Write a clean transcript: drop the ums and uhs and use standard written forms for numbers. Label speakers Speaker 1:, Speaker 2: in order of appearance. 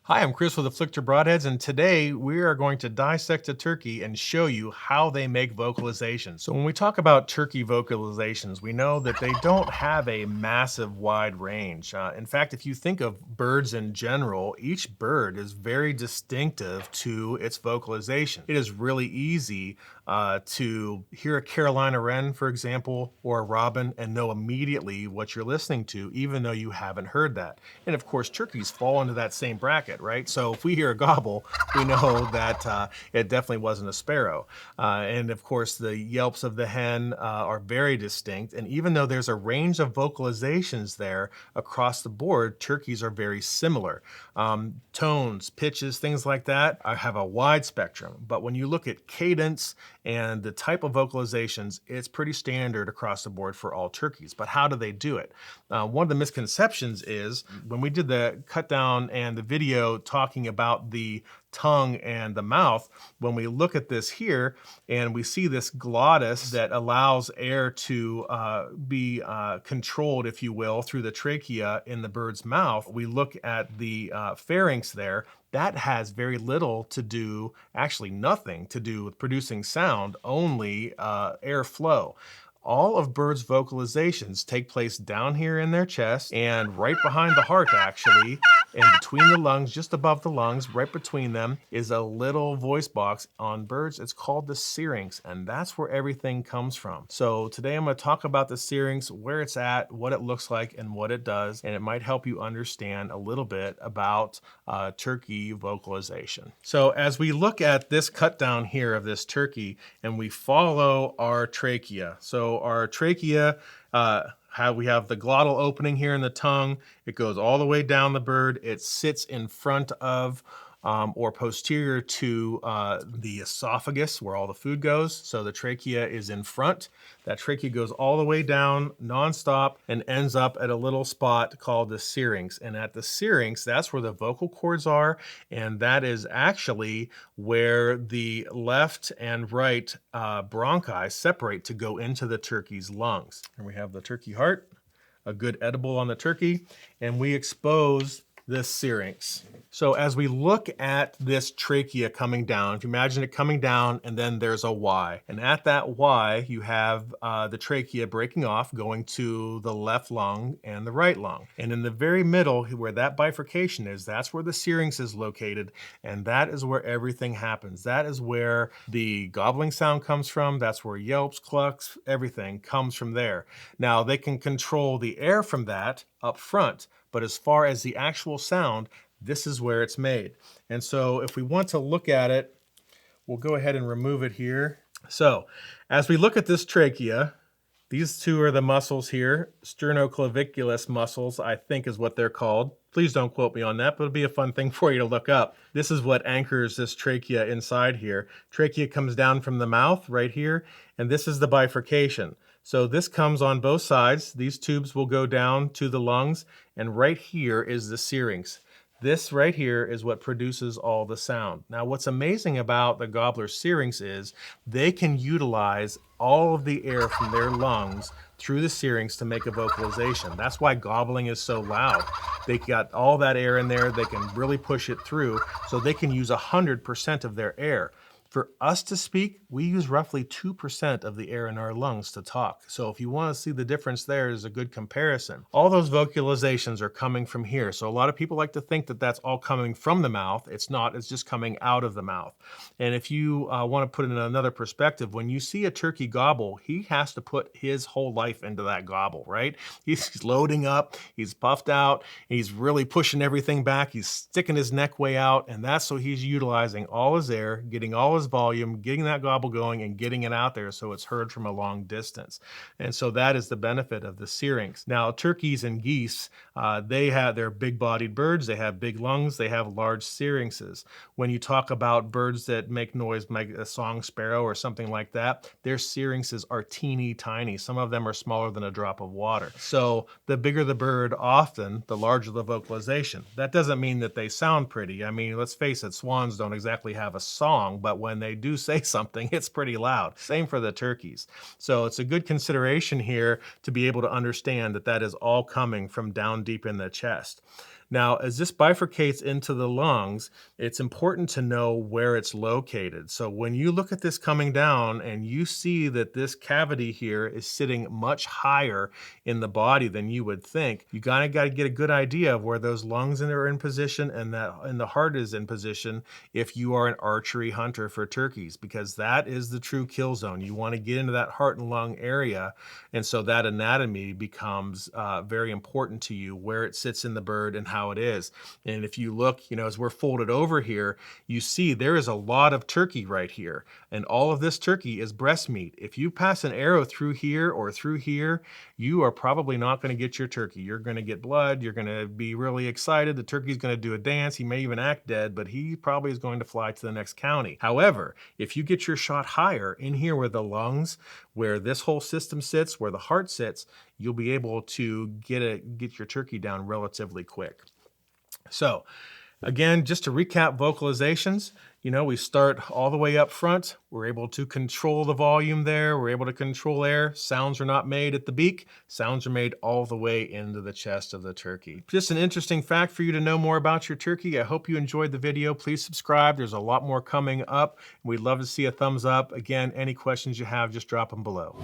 Speaker 1: Hi, I'm Chris with Afflictor Broadheads, and today we are going to dissect a turkey and show you how they make vocalizations. So when we talk about turkey vocalizations, we know that they don't have a massive wide range. In fact, if you think of birds in general, each bird is very distinctive to its vocalization. It is really easy to hear a Carolina wren, for example, or a robin and know immediately what you're listening to, even though you haven't heard that. And of course, turkeys fall into that same bracket, right? So if we hear a gobble, we know that it definitely wasn't a sparrow. And of course, the yelps of the hen are very distinct. And even though there's a range of vocalizations there across the board, turkeys are very similar. Tones, pitches, things like that have a wide spectrum. But when you look at cadence and the type of vocalizations, it's pretty standard across the board for all turkeys. But how do they do it? One of the misconceptions is when we did the cut down and the video talking about the tongue and the mouth, when we look at this here and we see this glottis that allows air to be controlled, if you will, through the trachea in the bird's mouth, we look at the pharynx there. That has very little to do, actually nothing to do with producing sound, only airflow. All of birds' vocalizations take place down here in their chest and right behind the heart, actually, and between the lungs, just above the lungs, right between them, is a little voice box. On birds, it's called the syrinx, and that's where everything comes from. So today I'm going to talk about the syrinx, where it's at, what it looks like, and what it does, and it might help you understand a little bit about turkey vocalization. So as we look at this cut down here of this turkey, and we follow our trachea. So our trachea, we have the glottal opening here in the tongue. It goes all the way down the bird. It sits in front of or posterior to the esophagus where all the food goes. So the trachea is in front. That trachea goes all the way down nonstop and ends up at a little spot called the syrinx. And at the syrinx, that's where the vocal cords are. And that is actually where the left and right bronchi separate to go into the turkey's lungs. And we have the turkey heart, a good edible on the turkey, and we expose this syrinx. So as we look at this trachea coming down, if you imagine it coming down and then there's a Y, and at that Y you have the trachea breaking off, going to the left lung and the right lung. And in the very middle where that bifurcation is, that's where the syrinx is located, and that is where everything happens. That is where the gobbling sound comes from. That's where yelps, clucks, everything comes from there. Now they can control the air from that up front, but as far as the actual sound, this is where it's made. And so if we want to look at it, we'll go ahead and remove it here. So as we look at this trachea, these two are the muscles here. Sternoclaviculus muscles, I think is what they're called. Please don't quote me on that, but it'll be a fun thing for you to look up. This is what anchors this trachea inside here. Trachea comes down from the mouth right here, and this is the bifurcation. So this comes on both sides. These tubes will go down to the lungs, and right here is the syrinx. This right here is what produces all the sound. Now, what's amazing about the gobbler syrinx is they can utilize all of the air from their lungs through the syrinx to make a vocalization. That's why gobbling is so loud. They got all that air in there. They can really push it through, so they can use 100% of their air. For us to speak, we use roughly 2% of the air in our lungs to talk. So if you want to see the difference, there is a good comparison. All those vocalizations are coming from here. So a lot of people like to think that that's all coming from the mouth. It's not, it's just coming out of the mouth. And if you want to put it in another perspective, when you see a turkey gobble, he has to put his whole life into that gobble, right? He's loading up, he's puffed out, he's really pushing everything back, he's sticking his neck way out, and that's so he's utilizing all his air, getting all his volume, getting that gobble going and getting it out there so it's heard from a long distance. And so that is the benefit of the syrinx. Now, turkeys and geese, they're big-bodied birds, they have big lungs, they have large syrinxes. When you talk about birds that make noise, like a song sparrow or something like that, their syrinxes are teeny tiny. Some of them are smaller than a drop of water. So the bigger the bird, often, the larger the vocalization. That doesn't mean that they sound pretty. I mean, let's face it, swans don't exactly have a song, but when they do say something, it's pretty loud. Same for the turkeys. So it's a good consideration here to be able to understand that that is all coming from down deep in the chest. Now, as this bifurcates into the lungs, it's important to know where it's located. So when you look at this coming down and you see that this cavity here is sitting much higher in the body than you would think, you got to get a good idea of where those lungs are in position and the heart is in position if you are an archery hunter for turkeys, because that is the true kill zone. You want to get into that heart and lung area, and so that anatomy becomes very important to you, where it sits in the bird and how it is. And if you look, as we're folded over here, you see there is a lot of turkey right here, and all of this turkey is breast meat. If you pass an arrow through here or through here, you are probably not going to get your turkey. You're going to get blood. You're going to be really excited. The turkey's going to do a dance. He may even act dead, but he probably is going to fly to the next county. However, if you get your shot higher in here where the lungs, where this whole system sits, where the heart sits, you'll be able to get your turkey down relatively quick. So again, just to recap vocalizations, we start all the way up front. We're able to control the volume there. We're able to control air. Sounds are not made at the beak. Sounds are made all the way into the chest of the turkey. Just an interesting fact for you to know more about your turkey. I hope you enjoyed the video. Please subscribe. There's a lot more coming up. We'd love to see a thumbs up. Again, any questions you have, just drop them below.